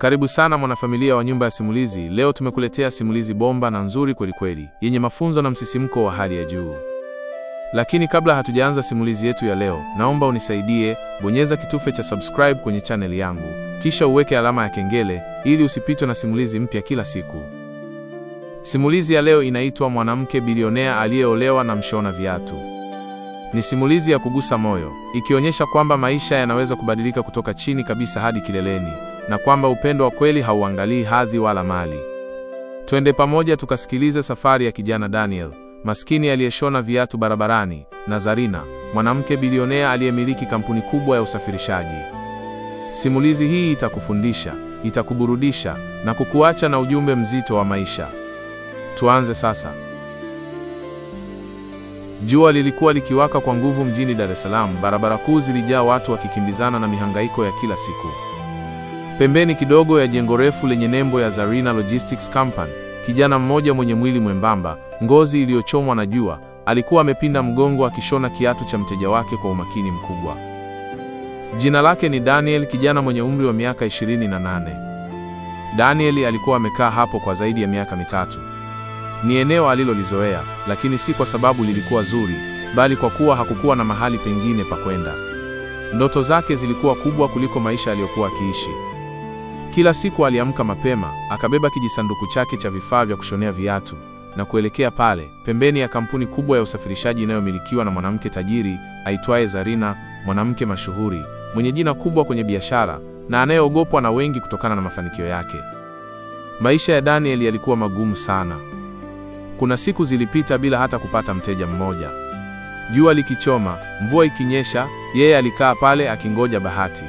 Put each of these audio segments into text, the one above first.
Karibu sana mwanafamilia wa Nyumba ya Simulizi. Leo tumekuletea simulizi bomba na nzuri kweli kweli, yenye mafunzo na msisimko wa hali ya juu. Lakini kabla hatujaanza simulizi yetu ya leo, naomba unisaidie, bonyeza kitufe cha subscribe kwenye channel yangu, kisha uweke alama ya kengele ili usipitwe na simulizi mpya kila siku. Simulizi ya leo inaitwa Mwanamke Bilionea Aliyeolewa na Mshona Viatu. Ni simulizi ya kugusa moyo, ikionyesha kwamba maisha yanaweza kubadilika kutoka chini kabisa hadi kileleni, na kwamba upendo wa kweli hauangalii hadhi wala mali. Twende pamoja tukasikilize safari ya kijana Daniel, maskini aliyeshona viatu barabarani, na Zarina, mwanamke bilionea aliyemiliki kampuni kubwa ya usafirishaji. Simulizi hii itakufundisha, itakuburudisha, na kukuacha na ujumbe mzito wa maisha. Tuanze sasa. Jua lilikuwa likiwaka kwa nguvu mjini Dar es Salaam. Barabara kuu zilijaa watu wakikimbizana na mihangaiko ya kila siku. Pembeni kidogo ya jengo refu lenye nembo ya Zarina Logistics Company, kijana mmoja mwenye mwili mwembamba, ngozi iliyochomwa na jua, alikuwa amepinda mgongo akishona kiatu cha mteja wake kwa umakini mkubwa. Jina lake ni Daniel, kijana mwenye umri wa miaka 28. Daniel alikuwa amekaa hapo kwa zaidi ya miaka mitatu. Ni eneo alilolizoea, lakini si kwa sababu lilikuwa zuri, bali kwa kuwa hakukuwa na mahali pengine pa kwenda. Ndoto zake zilikuwa kubwa kuliko maisha aliyokuwa akiishi. Kila siku aliamka mapema, akabeba kijisanduku chake cha vifaa vya kushonea viatu, na kuelekea pale, pembeni ya kampuni kubwa ya usafirishaji inayomilikiwa na mwanamke tajiri aitwaye Zarina, mwanamke mashuhuri, mwenye jina kubwa kwenye biashara, na anayeogopwa na wengi kutokana na mafanikio yake. Maisha ya Daniel yalikuwa magumu sana. Kuna siku zilipita bila hata kupata mteja mmoja. Jua likichoma, mvua ikinyesha, yeye alikaa pale akingoja bahati.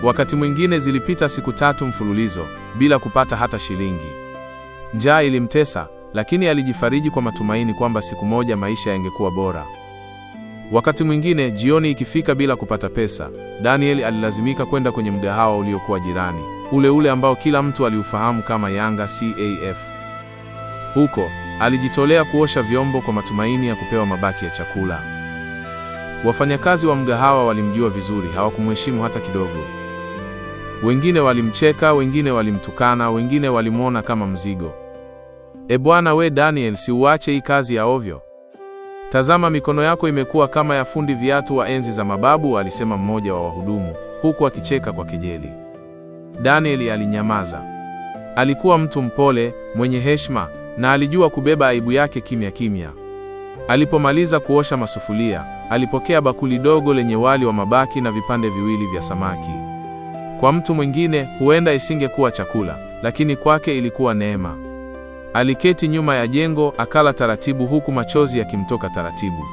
Wakati mwingine zilipita siku 3 mfululizo bila kupata hata shilingi. Njaa ilimtesa, lakini alijifariji kwa matumaini kwamba siku moja maisha yangekuwa bora. Wakati mwingine jioni ikifika bila kupata pesa, Daniel alilazimika kwenda kwenye mgahawa uliokuwa jirani, ule ambao kila mtu aliufahamu kama Yanga CAF. Huko alijitolea kuosha vyombo kwa matumaini ya kupewa mabaki ya chakula. Wafanyakazi wa mgahawa walimjua vizuri, hawakumheshimu hata kidogo. Wengine walimcheka, wengine walimtukana, wengine walimuona kama mzigo. Bwana we Daniel, si uache hii kazi ya ovyo. Tazama mikono yako imekuwa kama ya fundi viatu wa enzi za mababu, alisema mmoja wa wahudumu, huku akicheka kwa kejeli. Daniel alinyamaza. Alikuwa mtu mpole, mwenye heshima, na alijua kubeba aibu yake kimya kimya. Alipomaliza kuosha masufuria, alipokea bakuli dogo lenye wali wa mabaki na vipande viwili vya samaki. Kwa mtu mwingine huenda isingekuwa chakula, lakini kwake ilikuwa neema. Aliketi nyuma ya jengo, akala taratibu huku machozi yakimtoka taratibu.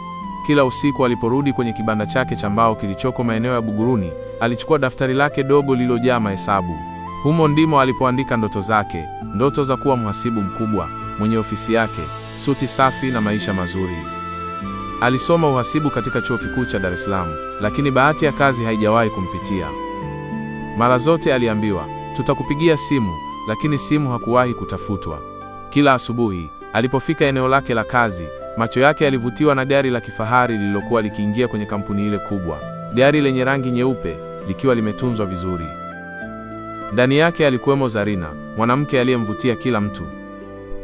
Kila usiku aliporudi kwenye kibanda chake cha mbao kilichoko maeneo ya Buguruni, alichukua daftari lake dogo lililojaa mahesabu. Humo ndimo alipoandika ndoto zake, ndoto za kuwa mhasibu mkubwa, mwenye ofisi yake, suti safi na maisha mazuri. Alisoma uhasibu katika chuo kikuu cha Dar es Salaam, lakini bahati ya kazi haijawahi kumpitia. Mara zote aliambiwa, tutakupigia simu, lakini simu hakuwahi kutafutwa. Kila asubuhi, alipofika eneo lake la kazi, macho yake yalivutiwa na gari la kifahari lililokuwa likiingia kwenye kampuni ile kubwa. Gari lenye rangi nyeupe, likiwa limetunzwa vizuri. Ndani yake alikuwemo Zarina, mwanamke aliyemvutia kila mtu.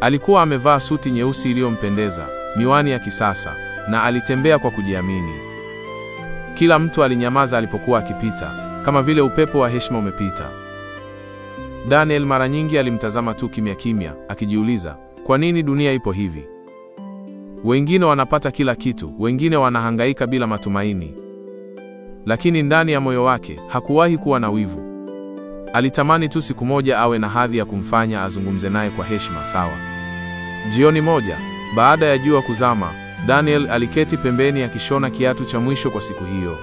Alikuwa amevaa suti nyeusi iliyompendeza, miwani ya kisasa, na alitembea kwa kujiamini. Kila mtu alinyamaza alipokuwa akipita, kama vile upepo wa heshima umepita. Daniel mara nyingi alimtazama tu kimya kimya, akijiuliza, kwa nini dunia ipo hivi? Wengine wanapata kila kitu, wengine wanahangaika bila matumaini. Lakini ndani ya moyo wake hakuwahi kuwa na wivu. Alitamani tu siku moja awe na hadhi ya kumfanya azungumze naye kwa heshima sawa. Jioni moja, baada ya jua kuzama, Daniel aliketi pembeni akishona kiatu cha mwisho kwa siku hiyo.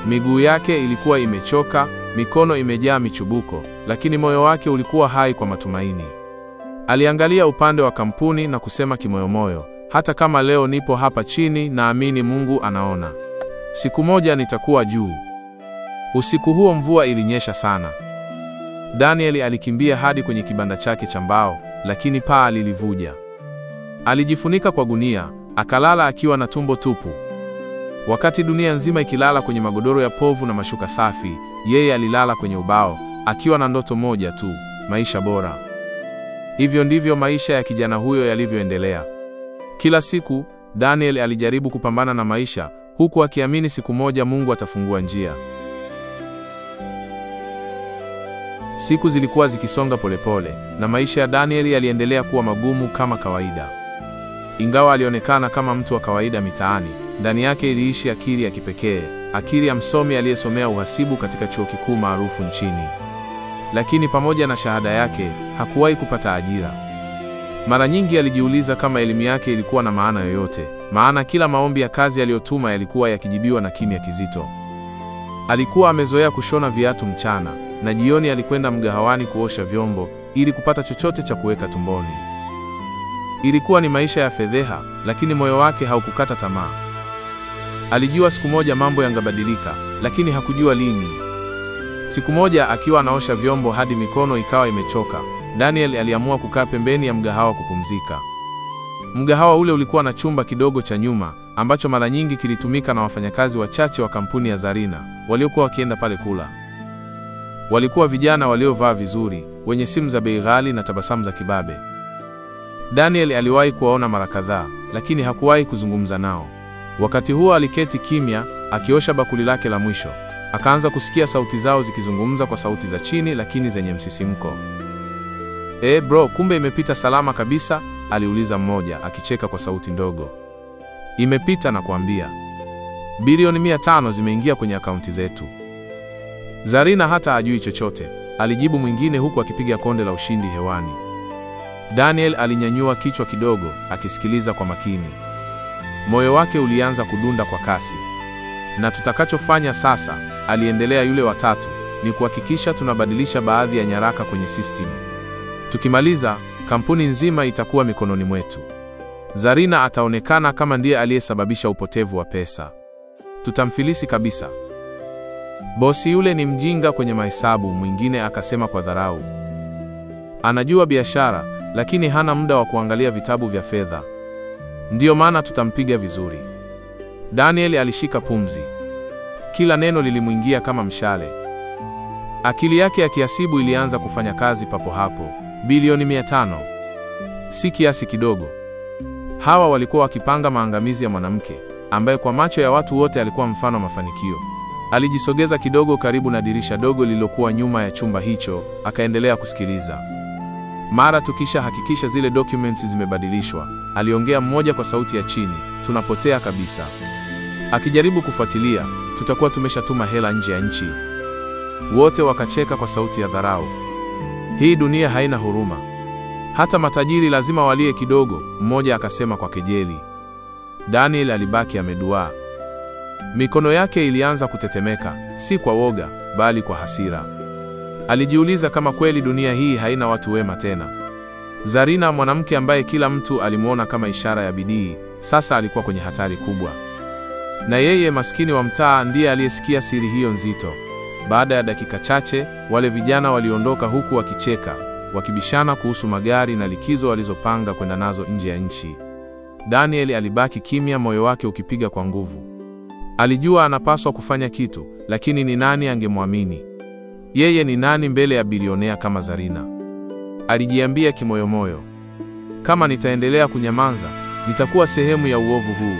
Miguu yake ilikuwa imechoka, mikono imejaa michubuko, lakini moyo wake ulikuwa hai kwa matumaini. Aliangalia upande wa kampuni na kusema kimoyomoyo, hata kama leo nipo hapa chini, naamini Mungu anaona. Siku moja nitakuwa juu. Usiku huo mvua ilinyesha sana. Daniel alikimbia hadi kwenye kibanda chake cha mbao, lakini paa lilivuja. Alijifunika kwa gunia, akalala akiwa na tumbo tupu. Wakati dunia nzima ikilala kwenye magodoro ya povu na mashuka safi, yeye alilala kwenye ubao, akiwa na ndoto moja tu, maisha bora. Hivyo ndivyo maisha ya kijana huyo yalivyoendelea. Kila siku, Daniel alijaribu kupambana na maisha, huku akiamini siku moja Mungu atafungua njia. Siku zilikuwa zikisonga polepole, na maisha ya Daniel yaliendelea kuwa magumu kama kawaida. Ingawa alionekana kama mtu wa kawaida mitaani, ndani yake iliishi akili ya kipekee, akili ya msomi aliyesomea uhasibu katika chuo kikuu maarufu nchini. Lakini pamoja na shahada yake, hakuwahi kupata ajira. Mara nyingi alijiuliza kama elimu yake ilikuwa na maana yoyote, maana kila maombi ya kazi aliyotuma yalikuwa yakijibiwa na kimya kizito. Alikuwa amezoea kushona viatu mchana, na jioni alikwenda mgahawani kuosha vyombo ili kupata chochote cha kuweka tumboni. Ilikuwa ni maisha ya fedheha, lakini moyo wake haukukata tamaa. Alijua siku moja mambo yangebadilika, lakini hakujua lini. Siku moja akiwa anaosha vyombo hadi mikono ikawa imechoka, Daniel aliamua kukaa pembeni ya mgahawa kupumzika. Mgahawa ule ulikuwa na chumba kidogo cha nyuma, ambacho mara nyingi kilitumika na wafanyakazi wachache wa kampuni ya Zarina, waliokuwa wakienda pale kula. Walikuwa vijana waliovaa vizuri, wenye simu za bei ghali na tabasamu za kibabe. Daniel aliwahi kuwaona mara kadhaa, lakini hakuwahi kuzungumza nao. Wakati huo aliketi kimya, akiosha bakuli lake la mwisho. Akaanza kusikia sauti zao zikizungumza kwa sauti za chini lakini zenye msisimko. Bro, kumbe imepita salama kabisa?" aliuliza mmoja, akicheka kwa sauti ndogo. "Imepita na kuambia. Bilioni 500 zimeingia kwenye akaunti zetu." "Zarina hata hajui chochote," alijibu mwingine huku akipiga konde la ushindi hewani. Daniel alinyanyua kichwa kidogo, akisikiliza kwa makini. Moyo wake ulianza kudunda kwa kasi. "Na tutakachofanya sasa," aliendelea yule wa tatu, "ni kuhakikisha tunabadilisha baadhi ya nyaraka kwenye system. Tukimaliza, kampuni nzima itakuwa mikononi mwetu. Zarina ataonekana kama ndiye aliyesababisha upotevu wa pesa. Tutamfilisi kabisa." "Bosi yule ni mjinga kwenye mahesabu," mwingine akasema kwa dharau. "Anajua biashara, lakini hana muda wa kuangalia vitabu vya fedha. Ndiyo maana tutampiga vizuri." Daniel alishika pumzi. Kila neno lilimwingia kama mshale. Akili yake ya kiasibu ilianza kufanya kazi papo hapo. Bilioni 500. Si kiasi kidogo. Hawa walikuwa wakipanga maangamizi ya mwanamke, ambaye kwa macho ya watu wote alikuwa mfano mafanikio. Alijisogeza kidogo karibu na dirisha dogo lililokuwa nyuma ya chumba hicho, akaendelea kusikiliza. "Mara tukisha hakikisha zile documents zimebadilishwa," aliongea mmoja kwa sauti ya chini, "tunapotea kabisa. Akijaribu kufuatilia, tutakuwa tumeshatuma hela nje ya nchi." Wote wakacheka kwa sauti ya dharau. "Hii dunia haina huruma. Hata matajiri lazima walie kidogo," mmoja akasema kwa kejeli. Daniel alibaki ameduaa. Mikono yake ilianza kutetemeka, si kwa woga, bali kwa hasira. Alijiuliza kama kweli dunia hii haina watu wema tena. Zarina, mwanamke ambaye kila mtu alimuona kama ishara ya bidii, sasa alikuwa kwenye hatari kubwa. Na yeye maskini wa mtaa ndiye aliyesikia siri hiyo nzito. Baada ya dakika chache, wale vijana waliondoka huku wakicheka, wakibishana kuhusu magari na likizo walizopanga kwenda nazo nje ya nchi. Daniel alibaki kimya, moyo wake ukipiga kwa nguvu. Alijua anapaswa kufanya kitu, lakini ni nani angemwamini? Yeye ni nani mbele ya bilionea kama Zarina? Alijiambia kimoyomoyo, kama nitaendelea kunyamaza, nitakuwa sehemu ya uovu huu.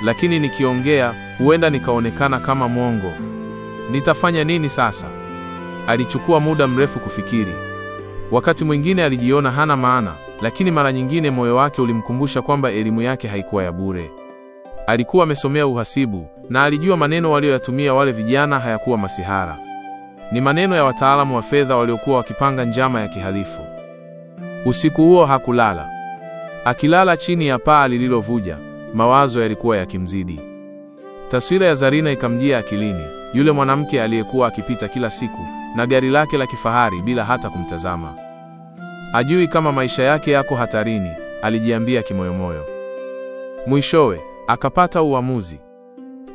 Lakini nikiongea, huenda nikaonekana kama mwongo. Nitafanya nini sasa? Alichukua muda mrefu kufikiri. Wakati mwingine alijiona hana maana, lakini mara nyingine moyo wake ulimkumbusha kwamba elimu yake haikuwa ya bure. Alikuwa amesomea uhasibu, na alijua maneno walioyatumia wale vijana hayakuwa masihara. Ni maneno ya wataalamu wa fedha waliokuwa wakipanga njama ya kihalifu. Usiku huo hakulala. Akilala chini ya paa lililovuja, mawazo yalikuwa yakimzidi. Taswira ya Zarina ikamjia akilini, yule mwanamke aliyekuwa akipita kila siku na gari lake la kifahari bila hata kumtazama. Ajui kama maisha yake yako hatarini, alijiambia kimoyomoyo. Mwishowe akapata uamuzi.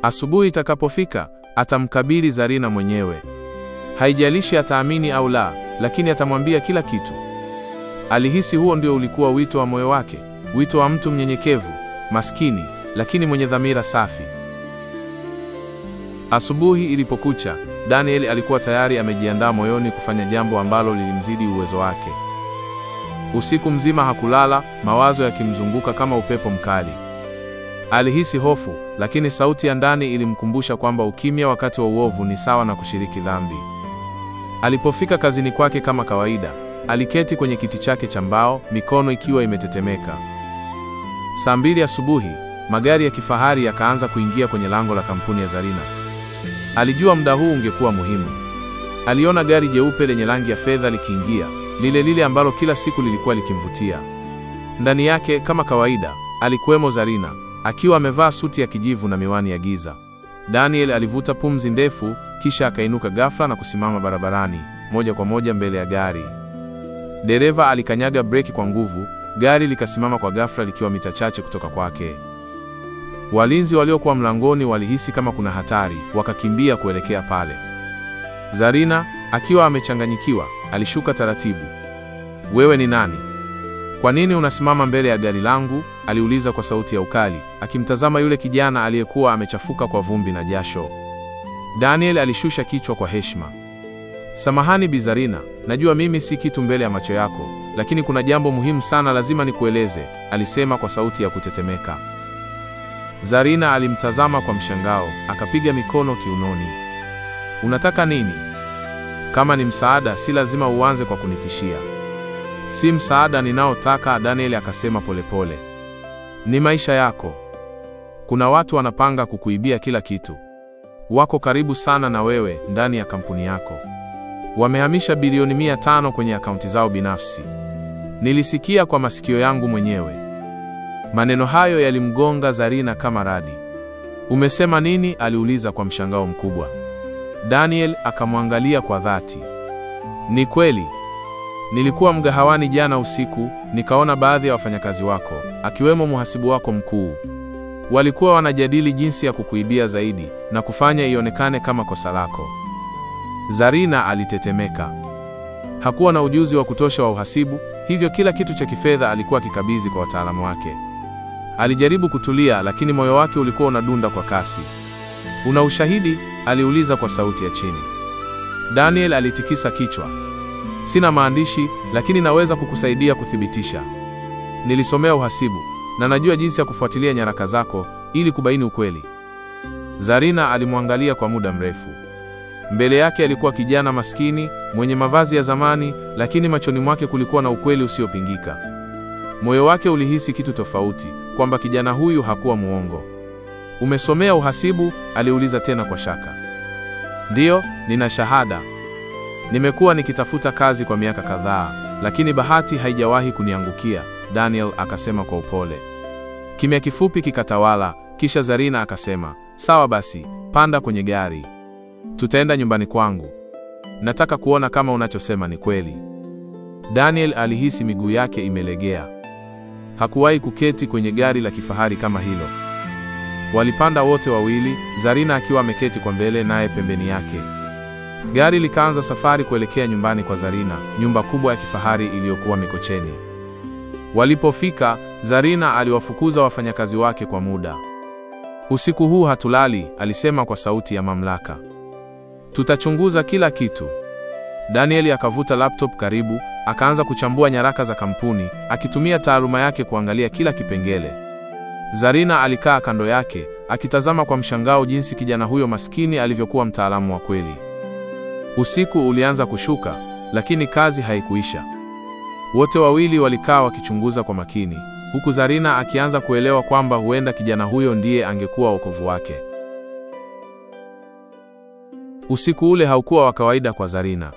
Asubuhi itakapofika, atamkabili Zarina mwenyewe. Haijalishi ataamini au la, lakini atamwambia kila kitu. Alihisi huo ndio ulikuwa wito wa moyo wake, wito wa mtu mnyenyekevu, maskini, lakini mwenye dhamira safi. Asubuhi ilipokucha, Daniel alikuwa tayari amejiandaa moyoni kufanya jambo ambalo lilimzidi uwezo wake. Usiku mzima hakulala, mawazo yakimzunguka kama upepo mkali. Alihisi hofu, lakini sauti ya ndani ilimkumbusha kwamba ukimya wakati wa uovu ni sawa na kushiriki dhambi. Alipofika kazini kwake kama kawaida, aliketi kwenye kiti chake cha mbao, mikono ikiwa imetetemeka. Saa 2 asubuhi, magari ya kifahari yakaanza kuingia kwenye lango la kampuni ya Zarina. Alijua muda huu ungekuwa muhimu. Aliona gari jeupe lenye rangi ya fedha likiingia, lile ambalo kila siku lilikuwa likimvutia. Ndani yake, kama kawaida, alikuwemo Zarina, akiwa amevaa suti ya kijivu na miwani ya giza. Daniel alivuta pumzi ndefu, kisha akainuka ghafla na kusimama barabarani, moja kwa moja mbele ya gari. Dereva alikanyaga breki kwa nguvu, gari likasimama kwa ghafla likiwa mita chache kutoka kwake. Walinzi waliokuwa mlangoni walihisi kama kuna hatari, wakakimbia kuelekea pale. Zarina, akiwa amechanganyikiwa, alishuka taratibu. "Wewe ni nani? Kwa nini unasimama mbele ya gari langu?" aliuliza kwa sauti ya ukali, akimtazama yule kijana aliyekuwa amechafuka kwa vumbi na jasho. Daniel alishusha kichwa kwa heshima. "Samahani Bi Zarina, najua mimi si kitu mbele ya macho yako, lakini kuna jambo muhimu sana lazima nikueleze," alisema kwa sauti ya kutetemeka. Zarina alimtazama kwa mshangao, akapiga mikono kiunoni. "Unataka nini? Kama ni msaada, si lazima uanze kwa kunitishia." "Si msaada ninaotaka," Daniel akasema polepole. "Ni maisha yako. Kuna watu wanapanga kukuibia kila kitu. Wako karibu sana na wewe ndani ya kampuni yako. Wamehamisha bilioni 500 kwenye akaunti zao binafsi. Nilisikia kwa masikio yangu mwenyewe." Maneno hayo yalimgonga Zarina kama radi. "Umesema nini?" aliuliza kwa mshangao mkubwa. Daniel akamwangalia kwa dhati. "Ni kweli. Nilikuwa mgahawani jana usiku, nikaona baadhi ya wafanyakazi wako, akiwemo mhasibu wako mkuu. Walikuwa wanajadili jinsi ya kukuibia zaidi na kufanya ionekane kama kosa lako." Zarina alitetemeka. Hakuwa na ujuzi wa kutosha wa uhasibu, hivyo kila kitu cha kifedha alikuwa kikabidhi kwa wataalamu wake. Alijaribu kutulia, lakini moyo wake ulikuwa unadunda kwa kasi. "Una ushahidi?" aliuliza kwa sauti ya chini. Daniel alitikisa kichwa. "Sina maandishi, lakini naweza kukusaidia kuthibitisha. Nilisomea uhasibu na najua jinsi ya kufuatilia nyaraka zako ili kubaini ukweli." Zarina alimwangalia kwa muda mrefu. Mbele yake alikuwa kijana maskini, mwenye mavazi ya zamani, lakini machoni mwake kulikuwa na ukweli usiopingika. Moyo wake ulihisi kitu tofauti, kwamba kijana huyu hakuwa muongo. "Umesomea uhasibu?" aliuliza tena kwa shaka. "Ndiyo, nina shahada. Nimekuwa nikitafuta kazi kwa miaka kadhaa, lakini bahati haijawahi kuniangukia," Daniel akasema kwa upole. Kimya kifupi kikatawala, kisha Zarina akasema, "Sawa basi, panda kwenye gari. Tutaenda nyumbani kwangu. Nataka kuona kama unachosema ni kweli." Daniel alihisi miguu yake imelegea. Hakuwahi kuketi kwenye gari la kifahari kama hilo. Walipanda wote wawili, Zarina akiwa ameketi kwa mbele naye pembeni yake. Gari likaanza safari kuelekea nyumbani kwa Zarina, nyumba kubwa ya kifahari iliyokuwa Mikocheni. Walipofika, Zarina aliwafukuza wafanyakazi wake kwa muda. "Usiku huu hatulali," alisema kwa sauti ya mamlaka. "Tutachunguza kila kitu." Daniel akavuta laptop karibu, akaanza kuchambua nyaraka za kampuni, akitumia taaluma yake kuangalia kila kipengele. Zarina alikaa kando yake, akitazama kwa mshangao jinsi kijana huyo maskini alivyokuwa mtaalamu wa kweli. Usiku ulianza kushuka, lakini kazi haikuisha. Wote wawili walikaa wakichunguza kwa makini, huku Zarina akianza kuelewa kwamba huenda kijana huyo ndiye angekuwa wokovu wake. Usiku ule haukuwa wa kawaida kwa Zarina.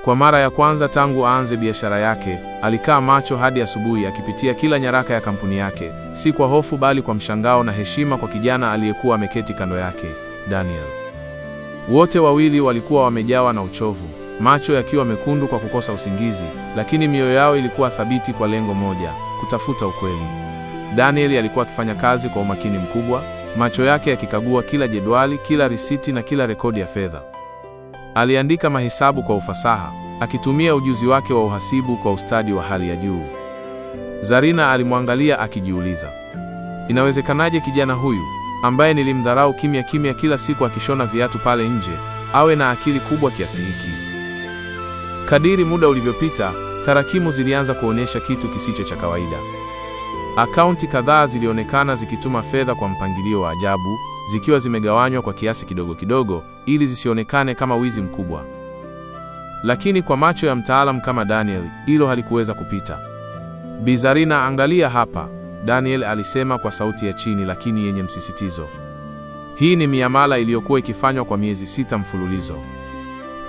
Kwa mara ya kwanza tangu aanze biashara yake, alikaa macho hadi asubuhi akipitia kila nyaraka ya kampuni yake, si kwa hofu bali kwa mshangao na heshima kwa kijana aliyekuwa ameketi kando yake, Daniel. Wote wawili walikuwa wamejawa na uchovu, macho yakiwa mekundu kwa kukosa usingizi, lakini mioyo yao ilikuwa thabiti kwa lengo moja, kutafuta ukweli. Daniel alikuwa akifanya kazi kwa umakini mkubwa, macho yake yakikagua kila jedwali, kila risiti na kila rekodi ya fedha. Aliandika mahesabu kwa ufasaha, akitumia ujuzi wake wa uhasibu kwa ustadi wa hali ya juu. Zarina alimwangalia akijiuliza, inawezekanaje kijana huyu ambaye nilimdharau kimya kimya kila siku akishona viatu pale nje, awe na akili kubwa kiasi hiki? Kadiri muda ulivyopita, tarakimu zilianza kuonyesha kitu kisicho cha kawaida. Akaunti kadhaa zilionekana zikituma fedha kwa mpangilio wa ajabu, zikiwa zimegawanywa kwa kiasi kidogo kidogo ili zisionekane kama wizi mkubwa. Lakini kwa macho ya mtaalamu kama Daniel, hilo halikuweza kupita. Bi Zarina, angalia hapa, Daniel alisema kwa sauti ya chini lakini yenye msisitizo. Hii ni miamala iliyokuwa ikifanywa kwa miezi 6 mfululizo.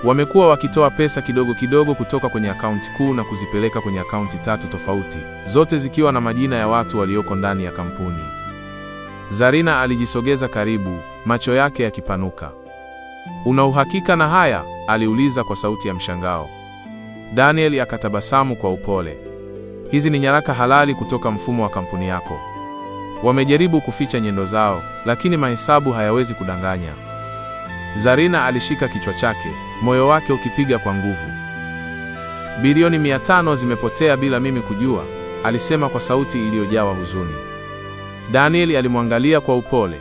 Wamekuwa wakitoa pesa kidogo kidogo kutoka kwenye akaunti kuu na kuzipeleka kwenye akaunti 3 tofauti, zote zikiwa na majina ya watu walioko ndani ya kampuni. Zarina alijisogeza karibu, macho yake yakipanuka. Una uhakika na haya? Aliuliza kwa sauti ya mshangao. Daniel akatabasamu kwa upole. Hizi ni nyaraka halali kutoka mfumo wa kampuni yako. Wamejaribu kuficha nyendo zao, lakini mahesabu hayawezi kudanganya. Zarina alishika kichwa chake, moyo wake ukipiga kwa nguvu. Bilioni 500 zimepotea bila mimi kujua, alisema kwa sauti iliyojawa huzuni. Daniel alimwangalia kwa upole.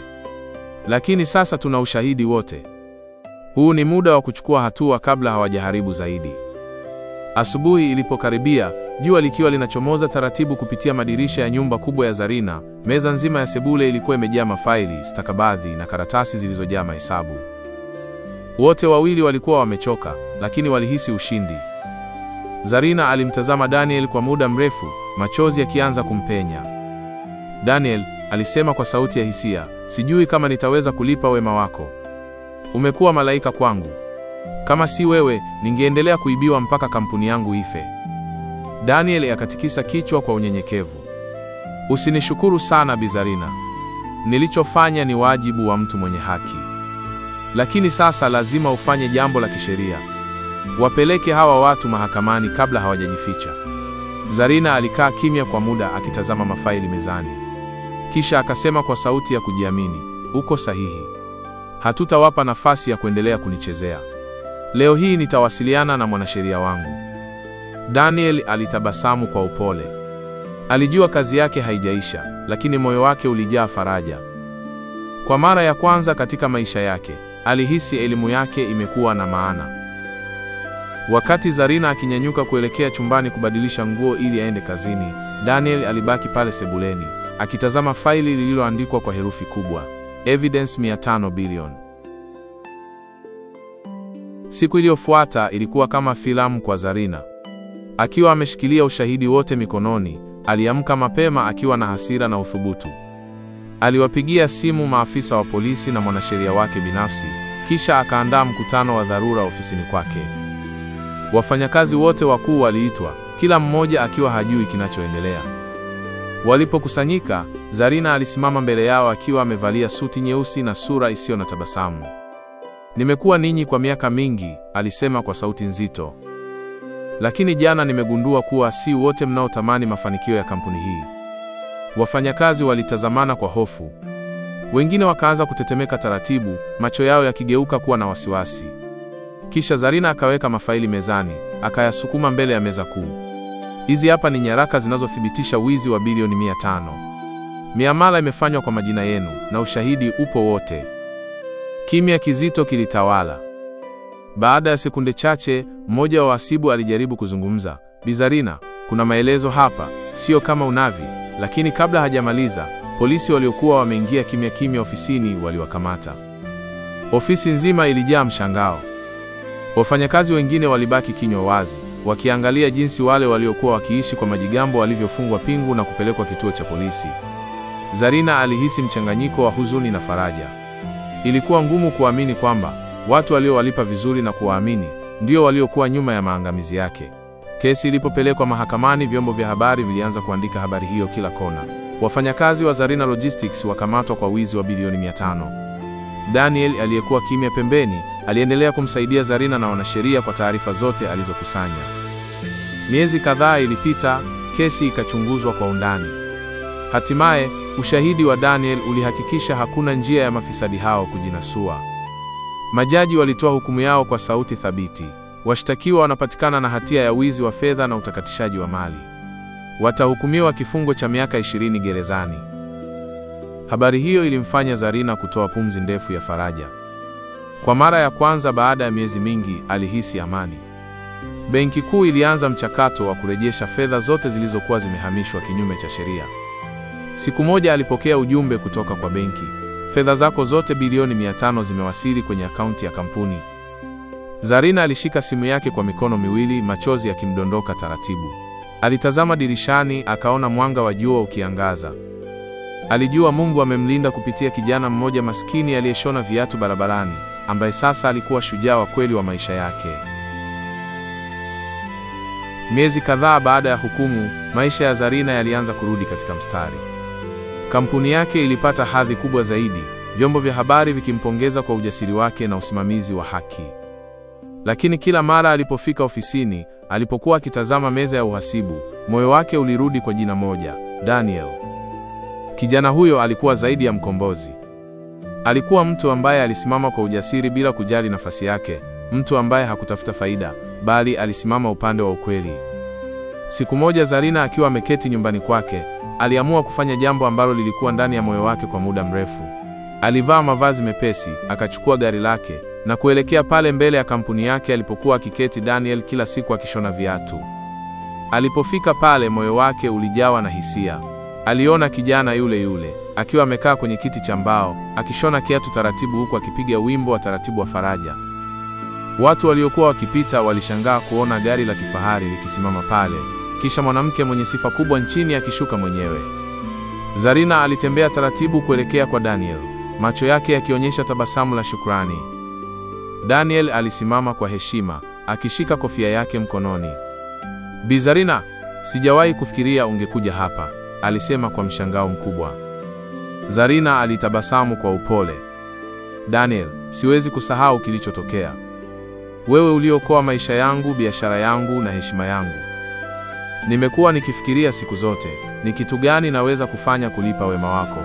Lakini sasa tuna ushahidi wote. Huu ni muda wa kuchukua hatua kabla hawajaharibu zaidi. Asubuhi ilipokaribia, jua likiwa linachomoza taratibu kupitia madirisha ya nyumba kubwa ya Zarina, meza nzima ya sebule ilikuwa imejaa mafaili, stakabadhi na karatasi zilizojaa mahesabu. Wote wawili walikuwa wamechoka, lakini walihisi ushindi. Zarina alimtazama Daniel kwa muda mrefu, machozi yakianza kumpenya. Daniel, alisema kwa sauti ya hisia, sijui kama nitaweza kulipa wema wako. Umekuwa malaika kwangu. Kama si wewe, ningeendelea kuibiwa mpaka kampuni yangu ife. Daniel akatikisa kichwa kwa unyenyekevu. Usinishukuru sana Bi Zarina. Nilichofanya ni wajibu wa mtu mwenye haki. Lakini sasa lazima ufanye jambo la kisheria. Wapeleke hawa watu mahakamani kabla hawajajificha. Zarina alikaa kimya kwa muda akitazama mafaili mezani. Kisha akasema kwa sauti ya kujiamini, uko sahihi. Hatutawapa nafasi ya kuendelea kunichezea. Leo hii nitawasiliana na mwanasheria wangu. Daniel alitabasamu kwa upole. Alijua kazi yake haijaisha, lakini moyo wake ulijaa faraja. Kwa mara ya kwanza katika maisha yake, alihisi elimu yake imekuwa na maana. Wakati Zarina akinyanyuka kuelekea chumbani kubadilisha nguo ili aende kazini, Daniel alibaki pale sebuleni, akitazama faili lililoandikwa kwa herufi kubwa, Evidence 500 billion. Siku iliyofuata ilikuwa kama filamu kwa Zarina. Akiwa ameshikilia ushahidi wote mikononi, aliamka mapema akiwa na hasira na uthubutu. Aliwapigia simu maafisa wa polisi na mwanasheria wake binafsi, kisha akaandaa mkutano wa dharura ofisini kwake. Wafanyakazi wote wakuu waliitwa, kila mmoja akiwa hajui kinachoendelea. Walipokusanyika, Zarina alisimama mbele yao akiwa amevalia suti nyeusi na sura isiyo na tabasamu. Nimekuwa ninyi kwa miaka mingi, alisema kwa sauti nzito. Lakini jana nimegundua kuwa si wote mnaotamani mafanikio ya kampuni hii. Wafanyakazi walitazamana kwa hofu. Wengine wakaanza kutetemeka taratibu, macho yao yakigeuka kuwa na wasiwasi. Kisha Zarina akaweka mafaili mezani, akayasukuma mbele ya meza kuu. Hizi hapa ni nyaraka zinazothibitisha wizi wa bilioni 500. Miamala imefanywa kwa majina yenu na ushahidi upo wote. Kimya kizito kilitawala. Baada ya sekunde chache, mmoja wa wahasibu alijaribu kuzungumza. Bi Zarina, kuna maelezo hapa, sio kama unavi. Lakini kabla hajamaliza, polisi waliokuwa wameingia kimya kimya ofisini waliwakamata. Ofisi nzima ilijaa mshangao. Wafanyakazi wengine walibaki kinywa wazi, wakiangalia jinsi wale waliokuwa wakiishi kwa majigambo walivyofungwa pingu na kupelekwa kituo cha polisi. Zarina alihisi mchanganyiko wa huzuni na faraja. Ilikuwa ngumu kuamini kwamba watu waliowalipa vizuri na kuwaamini ndio waliokuwa nyuma ya maangamizi yake. Kesi ilipopelekwa mahakamani, vyombo vya habari vilianza kuandika habari hiyo kila kona. Wafanyakazi wa Zarina Logistics wakamatwa kwa wizi wa bilioni 500. Daniel aliyekuwa kimya pembeni, aliendelea kumsaidia Zarina na wanasheria kwa taarifa zote alizokusanya. Miezi kadhaa ilipita, kesi ikachunguzwa kwa undani. Hatimaye, ushahidi wa Daniel ulihakikisha hakuna njia ya mafisadi hao kujinasua. Majaji walitoa hukumu yao kwa sauti thabiti. Washtakiwa wanapatikana na hatia ya wizi wa fedha na utakatishaji wa mali. Watahukumiwa kifungo cha miaka 20 gerezani. Habari hiyo ilimfanya Zarina kutoa pumzi ndefu ya faraja. Kwa mara ya kwanza baada ya miezi mingi, alihisi amani. Benki Kuu ilianza mchakato wa kurejesha fedha zote zilizokuwa zimehamishwa kinyume cha sheria. Siku moja alipokea ujumbe kutoka kwa benki: fedha zako zote bilioni 500 zimewasili kwenye akaunti ya kampuni. Zarina alishika simu yake kwa mikono miwili, machozi yakimdondoka taratibu. Alitazama dirishani, akaona mwanga wa jua ukiangaza. Alijua Mungu amemlinda kupitia kijana mmoja maskini aliyeshona viatu barabarani, ambaye sasa alikuwa shujaa wa kweli wa maisha yake. Miezi kadhaa baada ya hukumu, maisha ya Zarina yalianza kurudi katika mstari. Kampuni yake ilipata hadhi kubwa zaidi, vyombo vya habari vikimpongeza kwa ujasiri wake na usimamizi wa haki. Lakini kila mara alipofika ofisini, alipokuwa akitazama meza ya uhasibu, moyo wake ulirudi kwa jina moja: Daniel. Kijana huyo alikuwa zaidi ya mkombozi. Alikuwa mtu ambaye alisimama kwa ujasiri bila kujali nafasi yake, mtu ambaye hakutafuta faida, bali alisimama upande wa ukweli. Siku moja Zarina akiwa ameketi nyumbani kwake, aliamua kufanya jambo ambalo lilikuwa ndani ya moyo wake kwa muda mrefu. Alivaa mavazi mepesi, akachukua gari lake na kuelekea pale mbele ya kampuni yake alipokuwa akiketi Daniel kila siku akishona viatu. Alipofika pale, moyo wake ulijawa na hisia. Aliona kijana yule yule akiwa amekaa kwenye kiti cha mbao akishona kiatu taratibu, huku akipiga wimbo wa taratibu wa faraja. Watu waliokuwa wakipita walishangaa kuona gari la kifahari likisimama pale, kisha mwanamke mwenye sifa kubwa nchini akishuka mwenyewe. Zarina alitembea taratibu kuelekea kwa Daniel, macho yake yakionyesha tabasamu la shukrani. Daniel alisimama kwa heshima, akishika kofia yake mkononi. Bi Zarina, sijawahi kufikiria ungekuja hapa, alisema kwa mshangao mkubwa. Zarina alitabasamu kwa upole. Daniel, siwezi kusahau kilichotokea. Wewe uliokoa maisha yangu, biashara yangu na heshima yangu. Nimekuwa nikifikiria siku zote, ni kitu gani naweza kufanya kulipa wema wako.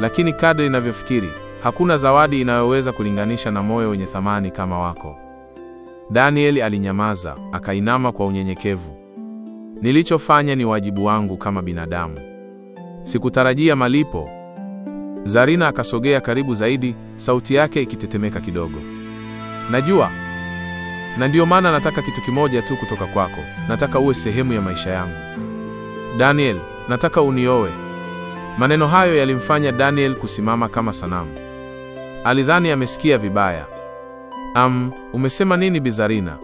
Lakini kadri ninavyofikiri, hakuna zawadi inayoweza kulinganisha na moyo wenye thamani kama wako. Daniel alinyamaza, akainama kwa unyenyekevu. Nilichofanya ni wajibu wangu kama binadamu. Sikutarajia malipo. Zarina akasogea karibu zaidi, sauti yake ikitetemeka kidogo. Najua. Na ndio maana nataka kitu kimoja tu kutoka kwako. Nataka uwe sehemu ya maisha yangu. Daniel, nataka unioe. Maneno hayo yalimfanya Daniel kusimama kama sanamu. Alidhani amesikia vibaya. Umesema nini Bi Zarina?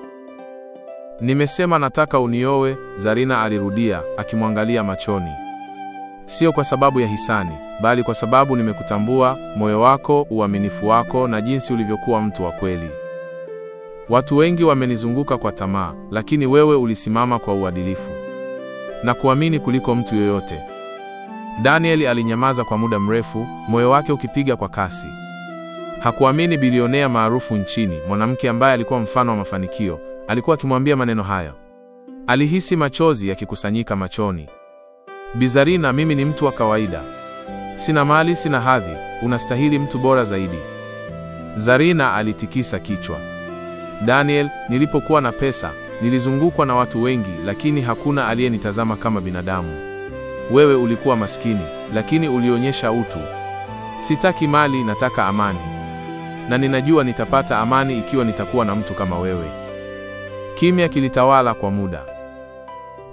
Nimesema nataka unioe, Zarina alirudia, akimwangalia machoni. Sio kwa sababu ya hisani, bali kwa sababu nimekutambua, moyo wako, uaminifu wako na jinsi ulivyokuwa mtu wa kweli. Watu wengi wamenizunguka kwa tamaa, lakini wewe ulisimama kwa uadilifu na kuamini kuliko mtu yoyote. Daniel alinyamaza kwa muda mrefu, moyo wake ukipiga kwa kasi. Hakuamini bilionea maarufu nchini, mwanamke ambaye alikuwa mfano wa mafanikio, alikuwa akimwambia maneno hayo. Alihisi machozi yakikusanyika machoni. Bi Zarina, mimi ni mtu wa kawaida. Sina mali, sina hadhi, unastahili mtu bora zaidi. Zarina alitikisa kichwa. Daniel, nilipokuwa na pesa, nilizungukwa na watu wengi, lakini hakuna aliyenitazama kama binadamu. Wewe ulikuwa maskini, lakini ulionyesha utu. Sitaki mali, nataka amani. Na ninajua nitapata amani ikiwa nitakuwa na mtu kama wewe. Kimya kilitawala kwa muda.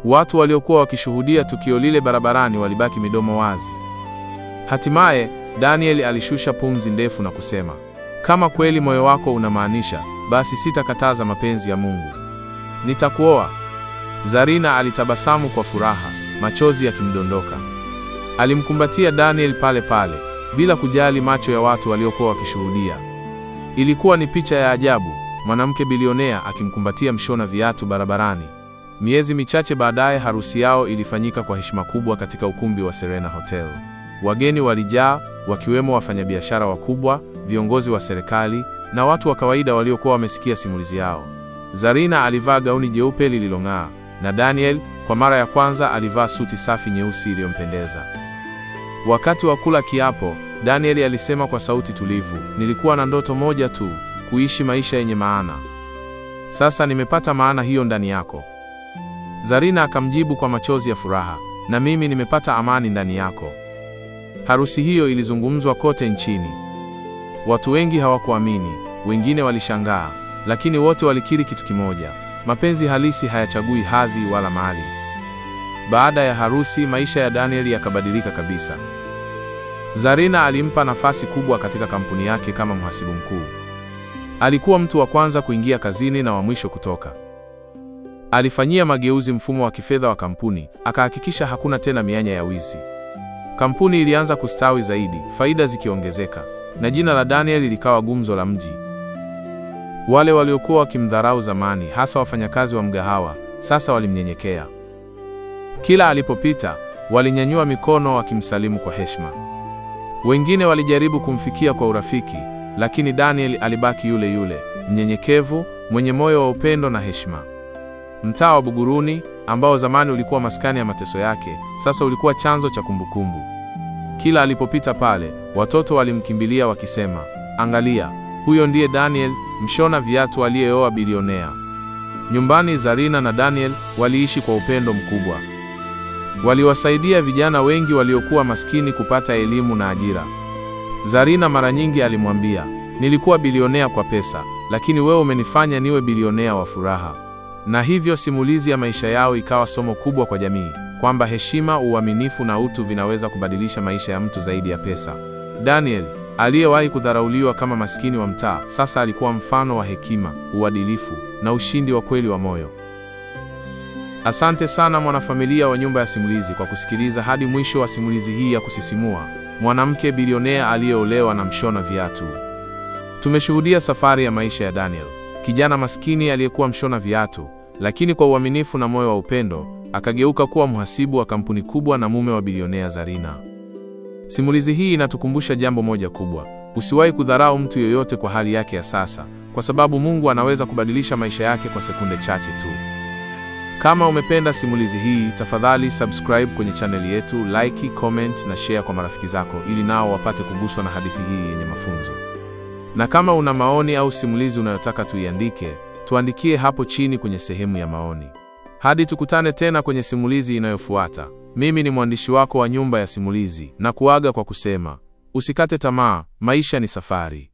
Watu waliokuwa wakishuhudia tukio lile barabarani walibaki midomo wazi. Hatimaye, Daniel alishusha pumzi ndefu na kusema, kama kweli moyo wako unamaanisha, basi sitakataza mapenzi ya Mungu. Nitakuoa. Zarina alitabasamu kwa furaha, machozi yakimdondoka. Alimkumbatia Daniel pale pale, bila kujali macho ya watu waliokuwa wakishuhudia. Ilikuwa ni picha ya ajabu, mwanamke bilionea akimkumbatia mshona viatu barabarani. Miezi michache baadaye, harusi yao ilifanyika kwa heshima kubwa katika ukumbi wa Serena Hotel. Wageni walijaa, wakiwemo wafanyabiashara wakubwa, viongozi wa serikali na watu wa kawaida waliokuwa wamesikia simulizi yao. Zarina alivaa gauni jeupe lililong'aa, na Daniel kwa mara ya kwanza alivaa suti safi nyeusi iliyompendeza. Wakati wa kula kiapo, Daniel alisema kwa sauti tulivu, nilikuwa na ndoto moja tu, kuishi maisha yenye maana. Sasa nimepata maana hiyo ndani yako. Zarina akamjibu kwa machozi ya furaha, na mimi nimepata amani ndani yako. Harusi hiyo ilizungumzwa kote nchini. Watu wengi hawakuamini, wengine walishangaa, lakini wote walikiri kitu kimoja: mapenzi halisi hayachagui hadhi wala mali. Baada ya harusi, maisha ya Daniel yakabadilika kabisa. Zarina alimpa nafasi kubwa katika kampuni yake kama mhasibu mkuu. Alikuwa mtu wa kwanza kuingia kazini na wa mwisho kutoka. Alifanyia mageuzi mfumo wa kifedha wa kampuni, akahakikisha hakuna tena mianya ya wizi. Kampuni ilianza kustawi zaidi, faida zikiongezeka, na jina la Daniel likawa gumzo la mji. Wale waliokuwa wakimdharau zamani, hasa wafanyakazi wa mgahawa, sasa walimnyenyekea. Kila alipopita, walinyanyua mikono wakimsalimu kwa heshima. Wengine walijaribu kumfikia kwa urafiki, lakini Daniel alibaki yule yule, mnyenyekevu, mwenye moyo wa upendo na heshima. Mtaa wa Buguruni, ambao zamani ulikuwa maskani ya mateso yake, sasa ulikuwa chanzo cha kumbukumbu. Kila alipopita pale, watoto walimkimbilia wakisema, "Angalia, huyo ndiye Daniel, mshona viatu aliyeoa bilionea." Nyumbani, Zarina na Daniel waliishi kwa upendo mkubwa. Waliwasaidia vijana wengi waliokuwa maskini kupata elimu na ajira. Zarina mara nyingi alimwambia, "Nilikuwa bilionea kwa pesa, lakini wewe umenifanya niwe bilionea wa furaha." Na hivyo simulizi ya maisha yao ikawa somo kubwa kwa jamii, kwamba heshima, uaminifu na utu vinaweza kubadilisha maisha ya mtu zaidi ya pesa. Daniel, aliyewahi kudharauliwa kama maskini wa mtaa, sasa alikuwa mfano wa hekima, uadilifu na ushindi wa kweli wa moyo. Asante sana mwanafamilia wa Nyumba ya Simulizi kwa kusikiliza hadi mwisho wa simulizi hii ya kusisimua, mwanamke bilionea aliyeolewa na mshona viatu. Tumeshuhudia safari ya maisha ya Daniel, kijana maskini aliyekuwa mshona viatu, lakini kwa uaminifu na moyo wa upendo, akageuka kuwa mhasibu wa kampuni kubwa na mume wa bilionea Zarina. Simulizi hii inatukumbusha jambo moja kubwa: usiwahi kudharau mtu yoyote kwa hali yake ya sasa, kwa sababu Mungu anaweza kubadilisha maisha yake kwa sekunde chache tu. Kama umependa simulizi hii, tafadhali subscribe kwenye channel yetu, like, comment na share kwa marafiki zako ili nao wapate kuguswa na hadithi hii yenye mafunzo. Na kama una maoni au simulizi unayotaka tuiandike, tuandikie hapo chini kwenye sehemu ya maoni. Hadi tukutane tena kwenye simulizi inayofuata. Mimi ni mwandishi wako wa Nyumba ya Simulizi, na kuaga kwa kusema, usikate tamaa, maisha ni safari.